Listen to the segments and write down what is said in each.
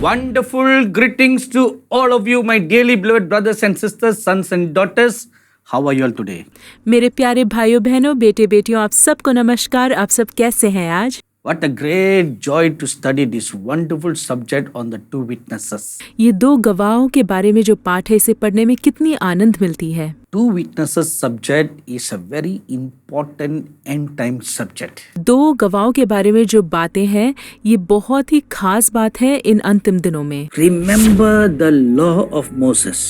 Wonderful greetings to all of you, my dearly beloved brothers and sisters, sons and daughters. How are you all today? मेरे प्यारे भाइयों बहनों बेटे बेटियों आप सबको नमस्कार। आप सब कैसे हैं आज? What a great joy to study this wonderful subject on the two witnesses. ये दो गवाहों के बारे में जो पाठ है इसे पढ़ने में कितनी आनंद मिलती है। Two witnesses subject is a very important end time subject. दो गवाहों के बारे में जो बातें हैं ये बहुत ही खास बात है इन अंतिम दिनों में। Remember the law of Moses.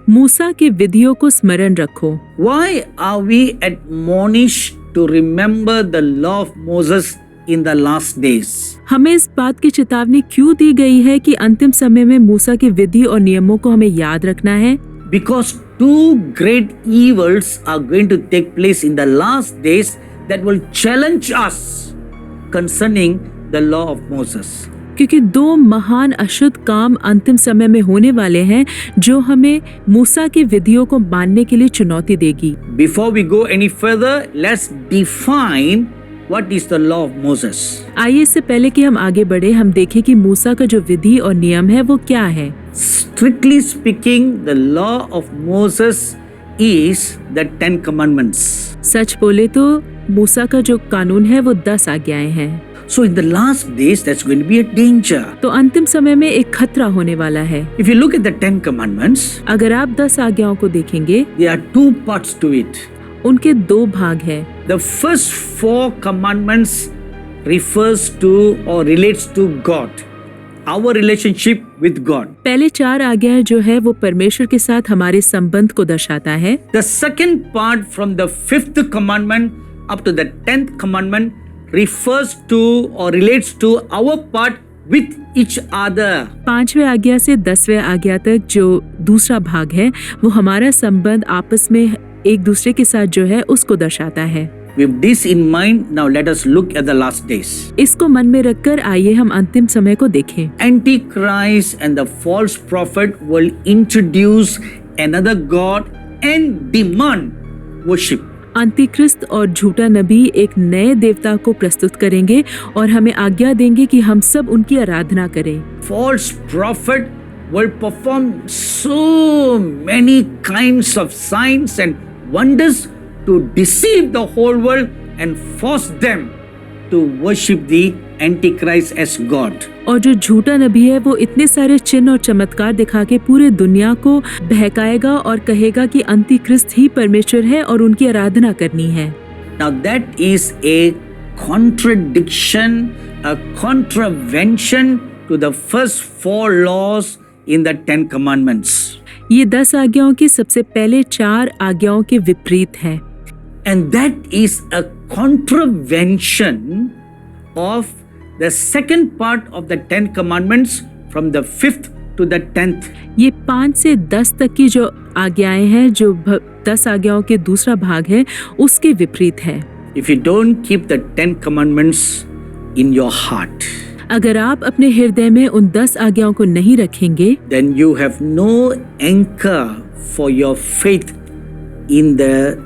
मूसा के विधियों को स्मरण रखो। Why are we admonished to remember the law of Moses in the last days? हमें इस बात की चेतावनी क्यों दी गई है कि अंतिम समय में मूसा की विधि और नियमों को हमें याद रखना है? Because two great evils are going to take place in the last days that will challenge us concerning the law of Moses. क्योंकि दो महान अशुद्ध काम अंतिम समय में होने वाले हैं जो हमें मूसा की विधियों को मानने के लिए चुनौती देगी। Before we go any further, let's define what is the law of Moses. आइए इससे पहले कि हम आगे बढ़े हम देखें कि मूसा का जो विधि और नियम है वो क्या है। Strictly speaking, the law of Moses is the 10 commandments. सच बोले तो मूसा का जो कानून है वो 10 आज्ञाएं हैं। So in the last days, that's going to be a danger. तो अंतिम समय में एक खतरा होने वाला है। If you look at the 10 commandments, अगर आप 10 आज्ञाओं को देखेंगे there are two parts to it. उनके दो भाग हैं। The first 4 commandments refers to or relates to God, our relationship with God. पहले 4 आज्ञाएं जो है वो परमेश्वर के साथ हमारे संबंध को दर्शाता है। The second part from the 5th commandment up to the 10th commandment refers to or relates to our part with each other. 5वें आज्ञा से 10वें आज्ञा तक जो दूसरा भाग है वो हमारा संबंध आपस में एक दूसरे के साथ जो है उसको दर्शाता है। With this in mind, now let us look at the last days. इसको मन में रखकर आइए हम अंतिम समय को देखें। Antichrist and the false prophet will introduce another god and demand worship. अंतिक्रिस्त और झूठा नबी एक नए देवता को प्रस्तुत करेंगे और हमें आज्ञा देंगे कि हम सब उनकी आराधना करें। False prophet will perform so many kinds of signs and wonders to deceive the whole world and force them to worship the Antichrist as God. और जो झूठा नबी है वो इतने सारे चिन्ह और चमत्कार दिखा के पूरे दुनिया को बहकाएगा और कहेगा कि अंतिक्रिस्त ही परमेश्वर है और उनकी आराधना करनी है। Now that is a contradiction, a contravention to the first 4 laws in the 10 commandments. ये 10 आज्ञाओं की सबसे पहले 4 आज्ञाओं के विपरीत है। And that is a contravention of the second part of the 10 commandments from the 5th to the 10th. ये 5 से 10 तक की जो आज्ञाएं हैं जो 10 आज्ञाओं के दूसरा भाग है उसके विपरीत है। If you don't keep the 10 commandments in your heart, अगर आप अपने हृदय में उन 10 आज्ञाओं को नहीं रखेंगे then you have no anchor for your faith in the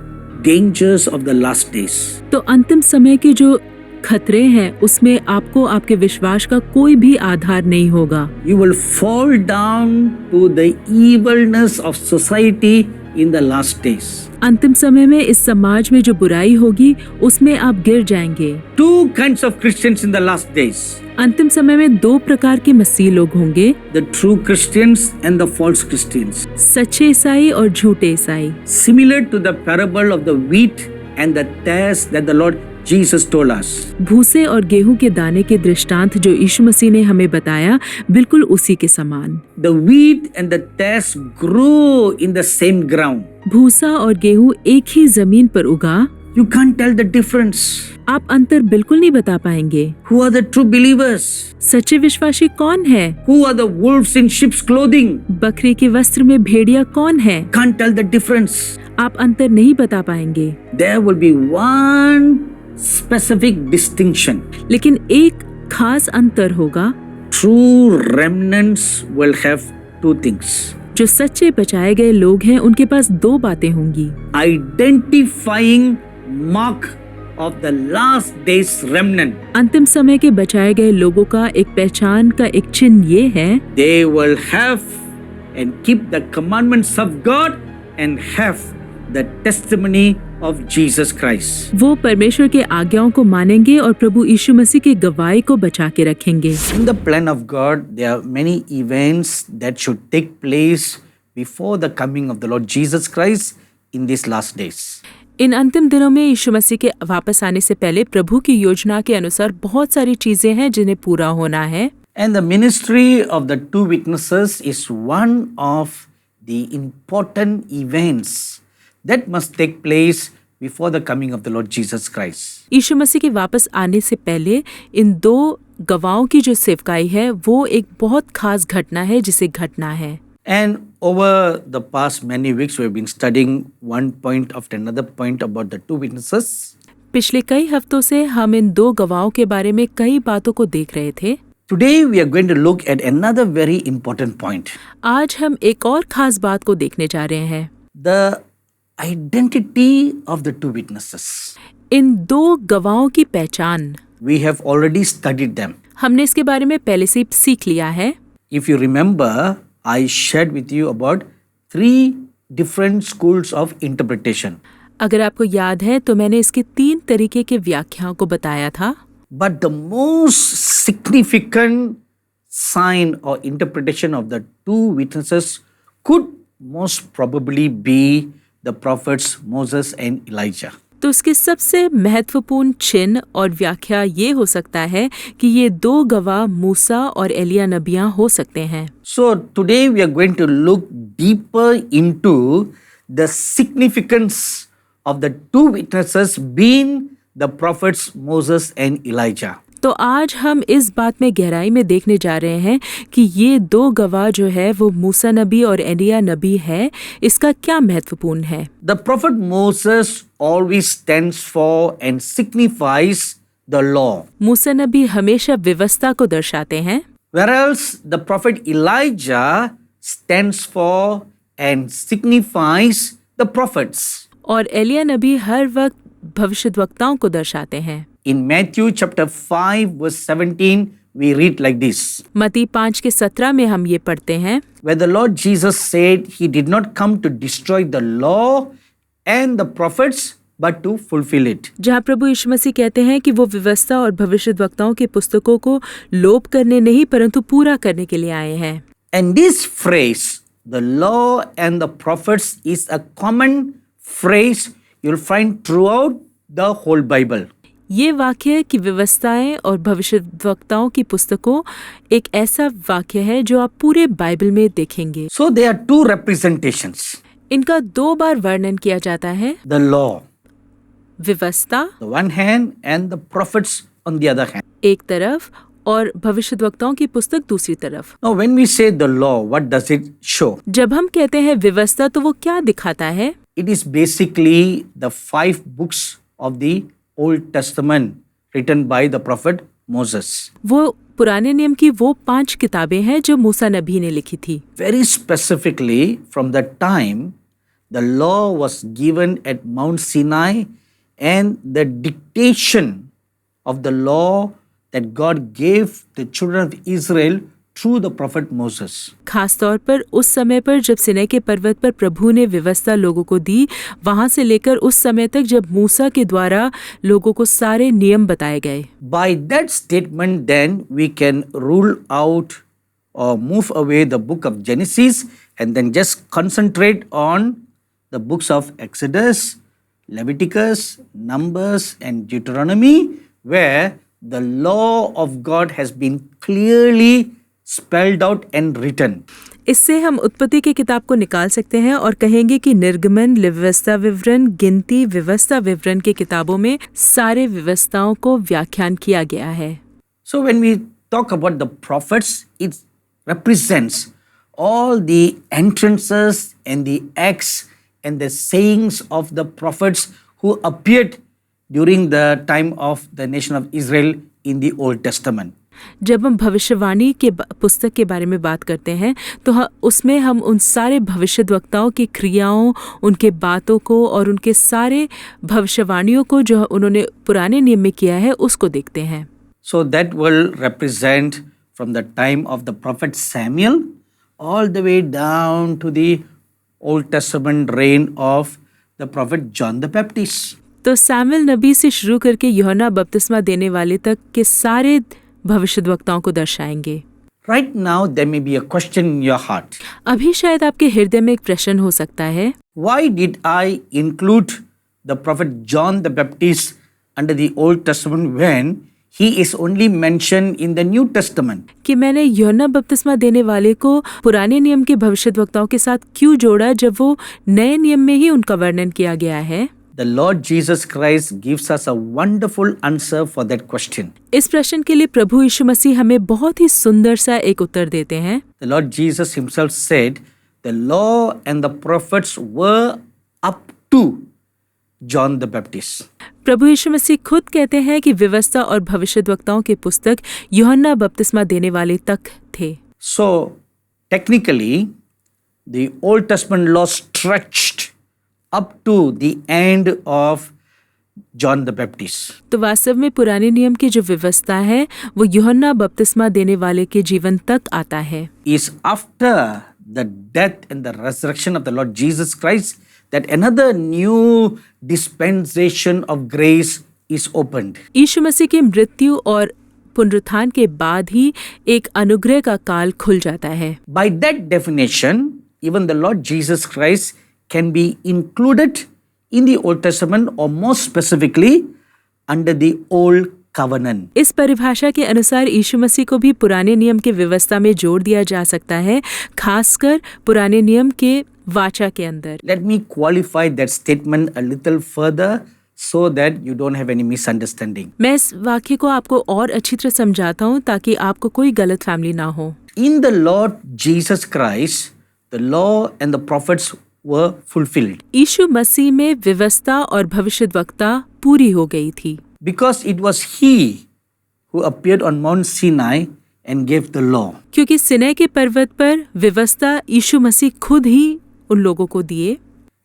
dangers of the last days. तो अंतिम समय के जो खतरे हैं उसमें आपको आपके विश्वास का कोई भी आधार नहीं होगा। You will fall down to the evilness of society in the last days. अंतिम समय में इस समाज में जो बुराई होगी उसमें आप गिर जाएंगे। 2 kinds of Christians in the last days. अंतिम समय में 2 प्रकार के मसीह लोग होंगे, The true Christians and the false Christians. सच्चे ईसाई और झूठे ईसाई। Similar to the parable of the wheat and the tares that the Lord Jesus told us. भूसे और गेहूं के दाने के दृष्टांत जो यीशु मसीह ने हमें बताया बिल्कुल उसी के समान। The wheat and the tares grow in the same ground. भूसा और गेहूं एक ही जमीन पर उगा। You can't tell the difference. आप अंतर बिल्कुल नहीं बता पाएंगे। Who are the true believers? सच्चे विश्वासी कौन है? Who are the wolves in sheep's clothing? बकरी के वस्त्र में भेड़िया कौन है? Can't tell the difference. आप अंतर नहीं बता पाएंगे। There will be one specific distinction. लेकिन एक खास अंतर होगा। True remnants will have 2 things. जो सच्चे बचाए गए लोग हैं उनके पास 2 बातें होंगी। Identifying mark of the last days remnant. अंतिम समय के बचाए गए लोगों का एक पहचान का एक चिन्ह ये है, They will have and keep the commandments of God and have the testimony of Jesus Christ. वो परमेश्वर के आज्ञाओं को मानेंगे और प्रभु यीशु मसीह के गवाही को बचा के रखेंगे। In the plan of God, there are many events that should take place before the coming of the Lord Jesus Christ in these last days. इन अंतिम दिनों में यीशु मसीह के वापस आने से पहले प्रभु की योजना के अनुसार बहुत सारी चीजें हैं जिन्हें पूरा होना है। And the ministry of the two witnesses is one of the important events that must take place before the coming of the Lord Jesus Christ. यीशु मसीह के वापस आने से पहले इन दो गवाहों की जो सेवकाई है वो एक बहुत खास घटना है जिसे घटना है। And over the past many weeks, we have been studying one point after another point about the two witnesses. पिछले कई हफ्तों से हम इन दो गवाहों के बारे में कई बातों को देख रहे थे। Today, we are going to look at another very important point. आज हम एक और खास बात को देखने जा रहे हैं, The identity of the two witnesses. इन दो गवाहों की पहचान। We have already studied them. हमने इसके बारे में पहले से ही सीख लिया है। If you remember, I shared with you about 3 different schools of interpretation. अगर आपको याद है तो मैंने इसके 3 तरीके के व्याख्याओं को बताया था, But the most significant sign or interpretation of the two witnesses could most probably be the prophets Moses and Elijah. तो इसके सबसे महत्वपूर्ण चिन्ह और व्याख्या ये हो सकता है कि ये दो गवाह मूसा और एलिया नबियां हो सकते हैं। So today we are going to look deeper into the significance of the two witnesses being the prophets Moses and Elijah. तो आज हम इस बात में गहराई में देखने जा रहे हैं कि ये दो गवाह जो है वो मूसा नबी और एलिया नबी है, इसका क्या महत्वपूर्ण है। The prophet Moses always stands for and signifies the law, मूसा नबी हमेशा व्यवस्था को दर्शाते हैं, whereas the prophet Elijah stands for and signifies the prophets. और एलिया नबी हर वक्त भविष्यद्वक्ताओं को दर्शाते हैं। In Matthew chapter 5 verse 17 we read like this. मत्ती 5:17 में हम ये पढ़ते हैं, Where the Lord Jesus said he did not come to destroy the law and the prophets but to fulfill it. जहाँ प्रभु यीशु मसीह कहते हैं कि वो व्यवस्था और भविष्यद्वक्ताओं की पुस्तकों को लोप करने नहीं परंतु पूरा करने के लिए आए हैं। And this phrase, the law and the prophets, is a common phrase you'll find throughout the whole Bible. ये वाक्य कि व्यवस्थाएं और भविष्यद्वक्ताओं की पुस्तकों एक ऐसा वाक्य है जो आप पूरे बाइबल में देखेंगे। So there are 2 representations. इनका 2 बार वर्णन किया जाता है, The law, व्यवस्था the one hand, and the prophets on the other hand. एक तरफ और भविष्यद्वक्ताओं की पुस्तक दूसरी तरफ। Now when we say the law, what does it show? जब हम कहते हैं व्यवस्था तो वो क्या दिखाता है? It is basically the 5 books of the Old Testament written by the prophet Moses. वो पुराने नियम की वो 5 किताबें हैं जो मूसा नबी ने लिखी थी। Very specifically, from the time the law was given at Mount Sinai and the dictation of the law that God gave the children of Israel through the prophet Moses. खास तौर पर उस समय पर जब सिनै के पर्वत पर प्रभु ने व्यवस्था लोगों को दी, वहां से लेकर उस समय तक जब मूसा के द्वारा लोगों को सारे नियम बताए गए। By that statement, then we can rule out or move away the book of Genesis and then just concentrate on the books of Exodus, Leviticus, Numbers, and Deuteronomy, where the law of God has been clearly spelled out and written. इससे हम उत्पत्ति की किताब को निकाल सकते हैं और कहेंगे कि निर्गमन, व्यवस्था विवरण, गिनती, व्यवस्था विवरण की किताबों में सारे व्यवस्थाओं को व्याख्यान किया गया है। So when we talk about the prophets, it represents all the entrances and the acts and the sayings of the prophets who appeared during the time of the nation of Israel in the Old Testament. जब हम भविष्यवाणी के पुस्तक के बारे में बात करते हैं तो उसमें हम उन सारे भविष्यद्वक्ताओं की क्रियाओं, उनके बातों को और उनके सारे भविष्यवाणियों को जो उन्होंने पुराने नियम में किया है उसको देखते हैं। So that will represent from the time of the prophet Samuel all the way down to the Old Testament reign of the prophet John the Baptist. तो सैमुएल नबी से शुरू करके यूहन्ना बपतिस्मा देने वाले तक के सारे भविष्यद्वक्ताओं को दर्शाएंगे। Right now there may be a question in your heart. अभी शायद आपके हृदय में एक प्रश्न हो सकता है, Why did I include the prophet John the Baptist under the Old Testament when he is only mentioned in the New Testament? कि मैंने यूहन्ना बपतिस्मा देने वाले को पुराने नियम के भविष्यद्वक्ताओं के साथ क्यों जोड़ा जब वो नए नियम में ही उनका वर्णन किया गया है। The Lord Jesus Christ gives us a wonderful answer for that question. इस प्रश्न के लिए प्रभु यीशु मसीह हमें बहुत ही सुंदर सा एक उत्तर देते हैं। The Lord Jesus himself said, the law and the prophets were up to John the Baptist. प्रभु यीशु मसीह खुद कहते हैं कि व्यवस्था और भविष्यद्वक्ताओं के पुस्तक यूहन्ना बपतिस्मा देने वाले तक थे। So, technically, the Old Testament law stretched up to the end of John the Baptist. तो वास्तव में पुराने नियम की जो व्यवस्था है वो यूहन्ना बपतिस्मा देने वाले के जीवन तक आता है। Is after the death and the resurrection of the Lord Jesus Christ that another new dispensation of grace is opened. यीशु मसीह की मृत्यु और पुनरुत्थान के बाद ही एक अनुग्रह का काल खुल जाता है। By that definition, even the Lord Jesus Christ can be included in the Old Testament or more specifically under the Old Covenant. इस परिभाषा के अनुसार यीशु मसीह को भी पुराने नियम के व्यवस्था में जोड़ दिया जा सकता है, खासकर पुराने नियम के वाचा के अंदर। Let me qualify that statement a little further so that you don't have any misunderstanding. मैं इस वाक्य को आपको और अच्छी तरह समझाता हूँ ताकि आपको कोई गलतफहमी ना हो। In the Lord Jesus Christ, the law and the prophets were fulfilled. यीशु मसीह में व्यवस्था और भविष्यद्वक्ता पूरी हो गई थी। Because it was He who appeared on Mount Sinai and gave the law. क्योंकि सिनै के पर्वत पर व्यवस्था यीशु मसीह खुद ही उन लोगों को दिए।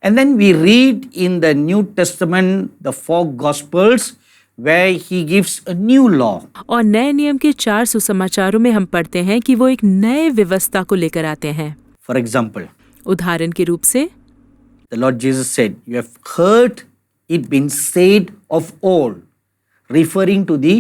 And then we read in the New Testament the 4 Gospels where He gives a new law. और नए नियम के 4 सुसमाचारों में हम पढ़ते हैं कि वो एक नए व्यवस्था को लेकर आते हैं। For example, उदाहरण के रूप से the Lord Jesus said, "You have heard it been said of old," referring to the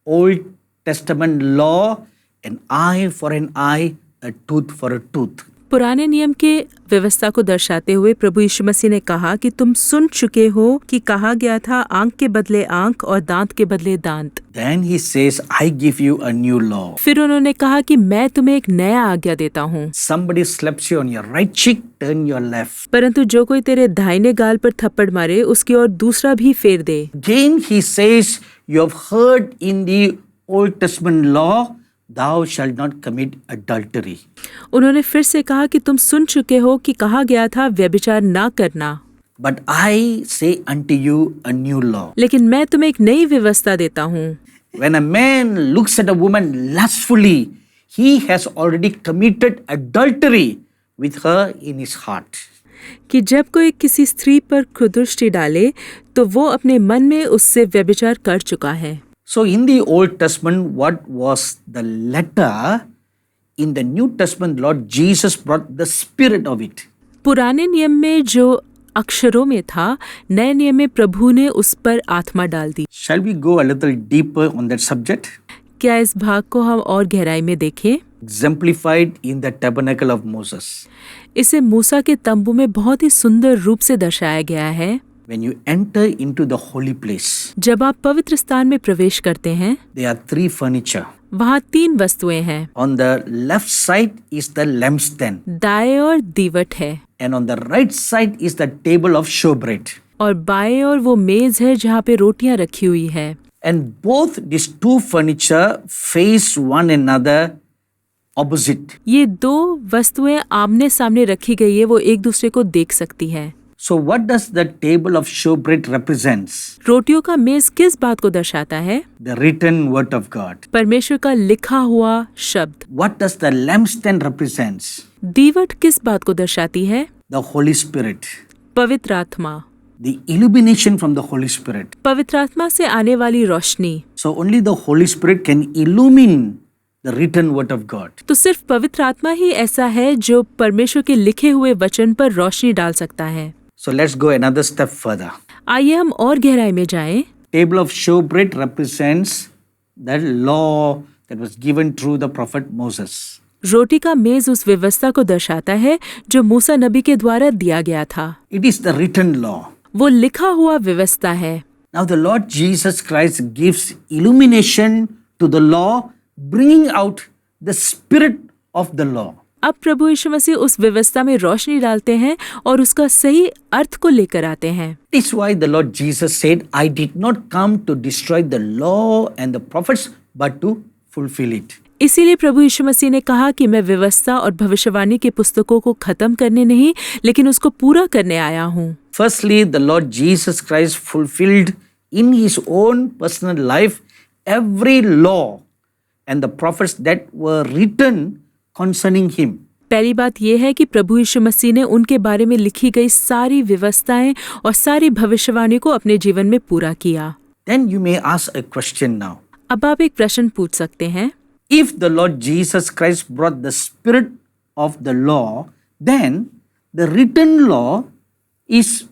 Old Testament law, an eye for an eye, a tooth for a tooth. पुराने नियम के व्यवस्था को दर्शाते हुए प्रभु यीशु मसीह ने कहा कि तुम सुन चुके हो कि कहा गया था आंख के बदले आंख और दांत के बदले दांत। Then He says, "I give you a new law." फिर उन्होंने कहा कि मैं तुम्हें एक नया आज्ञा देता हूँ। Somebody slaps you on your right cheek, turn your left. परंतु जो कोई तेरे दाहिने गाल पर थप्पड़ मारे उसकी ओर दूसरा भी फेर दे। Again He says, "You have heard in the Old Testament law, thou shalt not commit adultery." उन्होंने फिर से कहा कि तुम सुन चुके हो कि कहा गया था व्यभिचार ना करना। But I say unto you a new law. लेकिन मैं तुम्हें एक नई व्यवस्था देता हूँ। When a man looks at a woman lustfully, he has already committed adultery with her in his heart. कि जब कोई किसी स्त्री पर कुदृष्टि डाले तो वो अपने मन में उससे व्यभिचार कर चुका है। So in the Old Testament, what was the letter? In the New Testament, Lord Jesus brought the spirit of it. पुराने नियम में जो अक्षरों में था, नए नियम में प्रभु ने उस पर आत्मा डाल दी। Shall we go a little deeper on that subject? क्या इस भाग को हम और गहराई में देखें? Exemplified in the tabernacle of Moses. इसे मूसा के तंबू में बहुत ही सुंदर रूप से दर्शाया गया है। When you enter into the holy place, जब आप पवित्र स्थान में प्रवेश करते हैं, there are 3 furniture. वहाँ 3 वस्तुएं हैं। On the left side is the lampstand, दाएं ओर दीवट है and on the right side is the table of showbread. और बाएं ओर वो मेज है जहाँ पे रोटियां रखी हुई है। And both these 2 furniture face one another opposite. ये 2 वस्तुएं आमने सामने रखी गई है, वो एक दूसरे को देख सकती हैं। So what does the table of showbread represents? रोटियों का मेज किस बात को दर्शाता है? The written word of God. परमेश्वर का लिखा हुआ शब्द। What does the lampstand represents? दीवट किस बात को दर्शाती है? The Holy Spirit. पवित्र आत्मा। The illumination from the Holy Spirit. पवित्र आत्मा से आने वाली रोशनी। So only the Holy Spirit can illumine the written word of God. तो सिर्फ पवित्र आत्मा ही ऐसा है जो परमेश्वर के लिखे हुए वचन पर रोशनी डाल सकता है। So let's go another step further. आइए हम और गहराई में जाएं। Table of showbread represents the law that was given through the prophet Moses. रोटी का मेज उस व्यवस्था को दर्शाता है जो मूसा नबी के द्वारा दिया गया था। It is the written law. वो लिखा हुआ व्यवस्था है। Now the Lord Jesus Christ gives illumination to the law, bringing out the spirit of the law. अब प्रभु यीशु मसीह उस व्यवस्था में रोशनी डालते हैं और उसका सही अर्थ को लेकर आते हैं। This is why the Lord Jesus said, I did not come to destroy the law and the prophets, but to fulfill it. इसीलिए प्रभु यीशु मसीह ने कहा कि मैं व्यवस्था और भविष्यवाणी की पुस्तकों को खत्म करने नहीं, लेकिन उसको पूरा करने आया हूँ। Firstly, the Lord Jesus Christ fulfilled in his own personal life every law and the prophets that were written concerning him. पहली बात यह है कि प्रभु यीशु मसीह ने उनके बारे में लिखी गई सारी व्यवस्थाएं और सारी भविष्यवाणी को अपने जीवन में पूरा किया। Then you may ask a question now. अब आप एक प्रश्न पूछ सकते हैं, If the Lord Jesus Christ brought the spirit of the law, then the written law is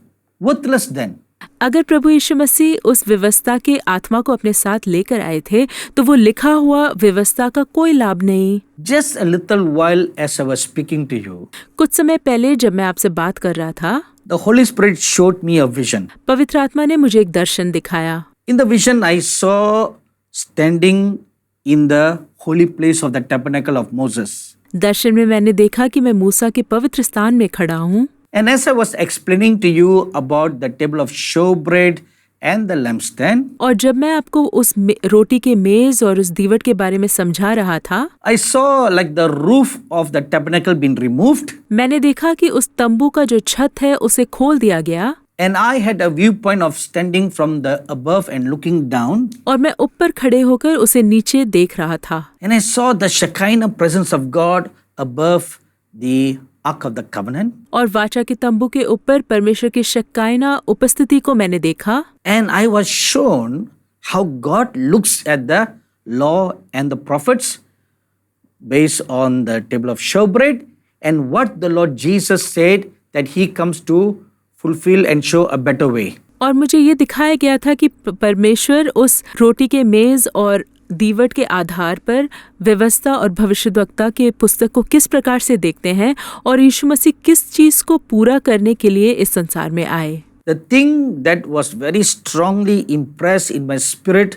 worthless then. अगर प्रभु यीशु मसीह उस व्यवस्था के आत्मा को अपने साथ लेकर आए थे तो वो लिखा हुआ व्यवस्था का कोई लाभ नहीं। Just a little while as I was speaking to you, कुछ समय पहले जब मैं आपसे बात कर रहा था, the Holy Spirit showed me a vision. पवित्र आत्मा ने मुझे एक दर्शन दिखाया। In the vision, I saw standing in the holy place of the tabernacle of Moses. दर्शन में मैंने देखा कि मैं मूसा के पवित्र स्थान में खड़ा हूँ। And as I was explaining to you about the table of showbread and the lampstand, और जब मैं आपको उस रोटी के मेज और उस दीवट के बारे में समझा रहा था, I saw like the roof of the tabernacle being removed, मैंने देखा कि उस तंबू का जो छत है उसे खोल दिया गया। and I had a viewpoint of standing from the above and looking down, और मैं ऊपर खड़े होकर उसे नीचे देख रहा था। and I saw the Shekinah presence of God above the Ark of the Covenant, और वाचा के तंबू के ऊपर परमेश्वर की शक्कायना उपस्थिति को मैंने देखा। and I was shown how God looks at the law and the prophets based on the table of showbread and what the Lord Jesus said that he comes to fulfill and show a better way. और मुझे ये दिखाया गया था कि परमेश्वर उस रोटी के मेज और दीवट के आधार पर व्यवस्था और भविष्यद्वक्ता के पुस्तक को किस प्रकार से देखते हैं और यीशु मसीह किस चीज को पूरा करने के लिए इस संसार में आए। The thing that was very strongly impressed in my spirit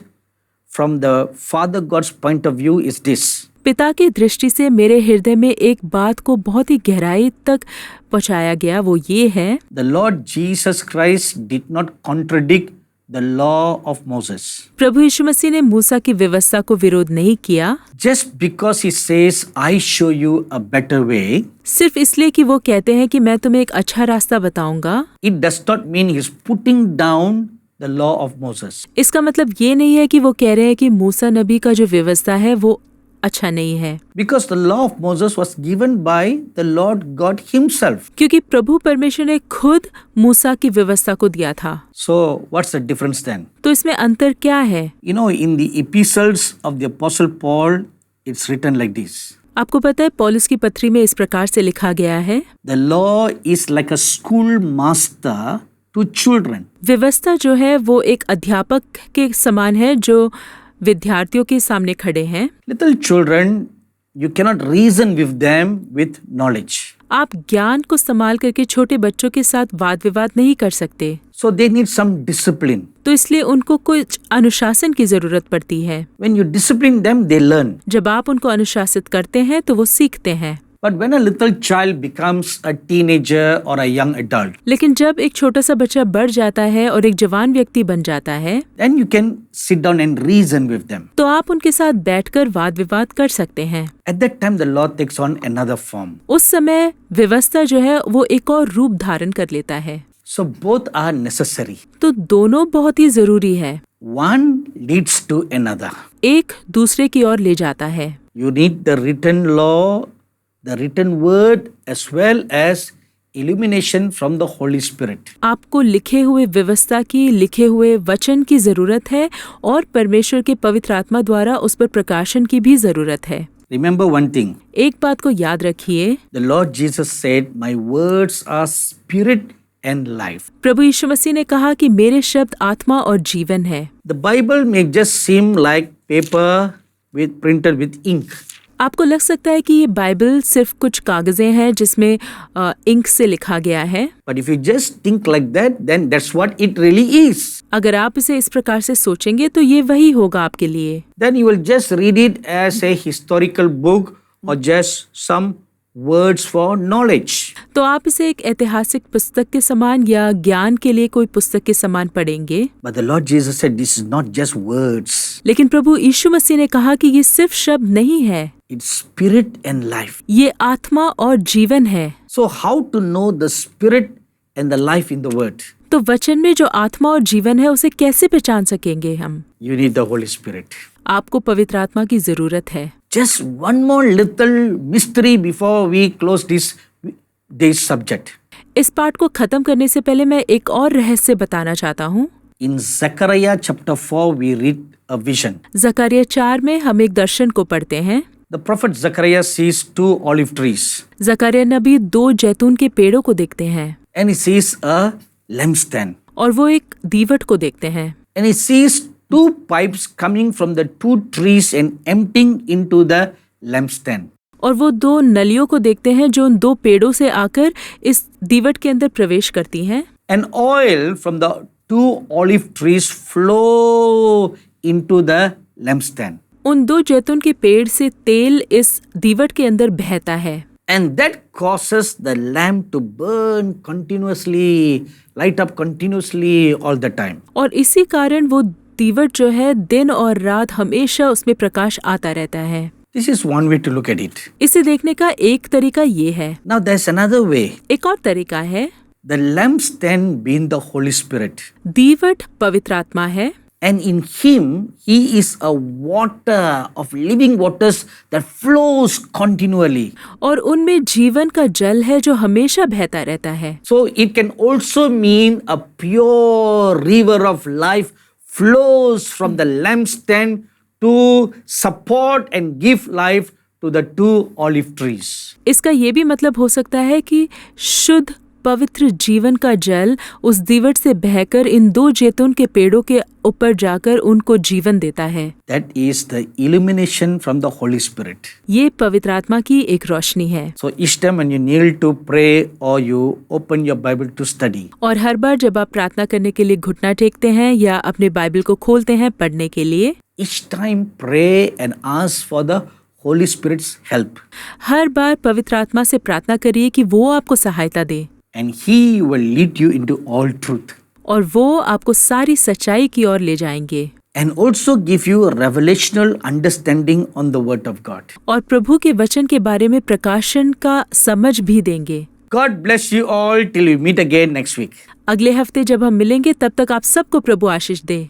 from the Father God's point of view is this. पिता की दृष्टि से मेरे हृदय में एक बात को बहुत ही गहराई तक पहुंचाया गया, वो ये है, The Lord Jesus Christ did not contradict the law of Moses. प्रभु यीशु मसीह ने मूसा की व्यवस्था को विरोध नहीं किया। Just because he says, I show you a better way, सिर्फ इसलिए कि वो कहते हैं कि मैं तुम्हें एक अच्छा रास्ता बताऊंगा, it does not mean he's putting down the law of Moses. इसका मतलब ये नहीं है कि वो कह रहे हैं कि मूसा नबी का जो व्यवस्था है वो अच्छा नहीं है। Because the law of Moses was given by the Lord God himself. क्योंकि प्रभु परमेश्वर ने खुद मूसा की व्यवस्था को दिया था। So what's the difference then? तो इसमें अंतर क्या है? You know, in the epistles of the Apostle Paul, it's written like this. आपको पता है पौलुस की पत्री में इस प्रकार से लिखा गया है, The law is like a schoolmaster to children. व्यवस्था जो है वो एक अध्यापक के समान है जो विद्यार्थियों के सामने खड़े हैं। Little children, you cannot reason with them with knowledge. आप ज्ञान को संभाल करके छोटे बच्चों के साथ वाद विवाद नहीं कर सकते, So they need some discipline. तो इसलिए उनको कुछ अनुशासन की जरूरत पड़ती है। When you discipline them, they learn. जब आप उनको अनुशासित करते हैं तो वो सीखते हैं। But when a little child becomes a teenager or a young adult, लेकिन जब एक छोटा सा बच्चा बढ़ जाता है और एक जवान व्यक्ति बन जाता है, then you can sit down and reason with them. तो आप उनके साथ बैठकर वाद विवाद कर सकते हैं। At that time, the law takes on another form. उस समय व्यवस्था जो है वो एक और रूप धारण कर लेता है। So both are necessary. तो दोनों बहुत ही जरूरी है। One leads to another. एक दूसरे की ओर ले जाता है। You need the written law, the written word, as well as illumination from the Holy Spirit. आपको लिखे हुए व्यवस्था की, लिखे हुए वचन की जरूरत है और परमेश्वर के पवित्र आत्मा द्वारा उस पर प्रकाशन की भी जरूरत है। Remember one thing. एक बात को याद रखिए, The Lord Jesus said, "My words are spirit and life." प्रभु यीशु मसीह ने कहा कि मेरे शब्द आत्मा और जीवन है। The Bible may just seem like paper with printed with ink. आपको लग सकता है कि ये बाइबल सिर्फ कुछ कागजें हैं जिसमें इंक से लिखा गया है, But if you just think like that, then that's what it really is. अगर आप इसे इस प्रकार से सोचेंगे तो ये वही होगा आपके लिए। Then you will just read it as a historical book or just some words for knowledge. तो आप इसे एक ऐतिहासिक पुस्तक के समान या ज्ञान के लिए कोई पुस्तक के समान पढ़ेंगे। But the Lord Jesus said, this is not just words. लेकिन प्रभु यीशु मसीह ने कहा कि ये सिर्फ शब्द नहीं है, It's spirit and life. ये आत्मा और जीवन है। So how to know the spirit and the life in the word? तो वचन में जो आत्मा और जीवन है उसे कैसे पहचान सकेंगे हम? You need the Holy Spirit. आपको पवित्र आत्मा की जरूरत है। Just one more little mystery before we close this subject. इस पाठ को खत्म करने से पहले मैं एक और रहस्य बताना चाहता हूँ। In Zechariah chapter 4, we read a vision. जकरिया 4 में हम एक दर्शन को पढ़ते हैं। The prophet Zechariah sees two olive trees जकरिया नबी 2 जैतून के पेड़ों को देखते हैं and he sees a lampstand. और वो एक दीवट को देखते हैं And he sees two pipes coming from the two trees and emptying into the lampstand. और वो 2 नलियों को देखते हैं जो उन 2 पेड़ों से आकर इस दीवट के अंदर प्रवेश करती हैं। And oil from the two olive trees flow into the lampstand. उन 2 जैतून के पेड़ से तेल इस दीवट के अंदर बहता है And that causes the lamp to burn continuously, light up continuously all the time. और इसी कारण वो दीवट जो है दिन और रात हमेशा उसमें प्रकाश आता रहता है। This is one way to look at it. इसे देखने का एक तरीका ये है। Now there's another way. एक और तरीका है, The lampstand being the Holy Spirit. दीवट पवित्र आत्मा है And in him, he is a water of living waters that flows continually. और उनमें जीवन का जल है जो हमेशा बहता रहता है। So it can also mean a pure river of life flows from the lampstand to support and give life to the two olive trees. इसका ये भी मतलब हो सकता है कि शुद्ध पवित्र जीवन का जल उस दीवट से बहकर इन 2 जैतून के पेड़ों के ऊपर जाकर उनको जीवन देता है। That is the illumination from the Holy Spirit. ये पवित्र आत्मा की एक रोशनी है। So each time when you kneel to pray or you open your Bible to study, और हर बार जब आप प्रार्थना करने के लिए घुटना टेकते हैं या अपने बाइबल को खोलते हैं पढ़ने के लिए, each time pray and ask for the Holy Spirit's help. हर बार पवित्र आत्मा से प्रार्थना करिए कि वो आपको सहायता दे And he will lead you into all truth. और वो आपको सारी सच्चाई की ओर ले जाएंगे And also give you a revelational understanding on the word of God. और प्रभु के वचन के बारे में प्रकाशन का समझ भी देंगे। God bless you all till we meet again next week. अगले हफ्ते जब हम मिलेंगे तब तक आप सबको प्रभु आशीष दे।